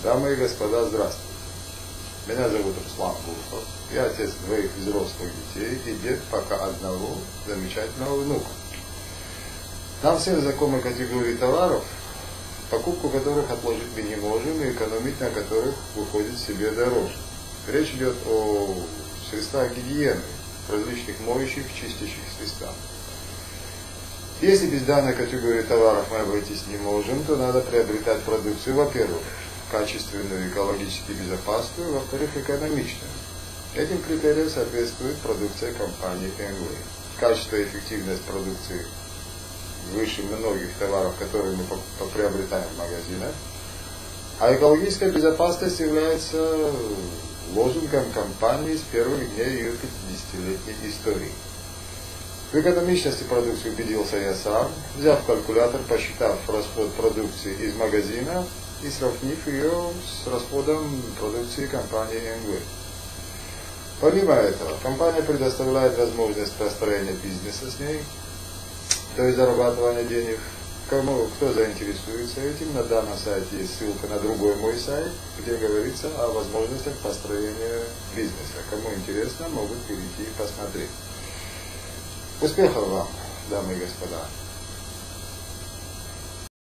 Дамы и господа, здравствуйте. Меня зовут Руслан Гурхов. Я отец двоих взрослых детей и дед пока одного замечательного внука. Нам всем знакомы категории товаров, покупку которых отложить мы не можем и экономить на которых выходит себе дороже. Речь идет о средствах гигиены, различных моющих, чистящих средствах. Если без данной категории товаров мы обойтись не можем, то надо приобретать продукцию, во-первых, качественную, экологически безопасную, во-вторых, экономичную. Этим критериям соответствует продукция компании Engway. Качество и эффективность продукции выше многих товаров, которые мы приобретаем в магазинах. А экологическая безопасность является лозунгом компании с первых дней ее 50-летней истории. В экономичности продукции убедился я сам, взяв калькулятор, посчитав расход продукции из магазина и сравнив ее с расходом продукции компании Engway. Помимо этого, компания предоставляет возможность построения бизнеса с ней, то есть зарабатывания денег. Кто заинтересуется этим, на данном сайте есть ссылка на другой мой сайт, где говорится о возможностях построения бизнеса. Кому интересно, могут перейти и посмотреть. Успехов вам, дамы и господа!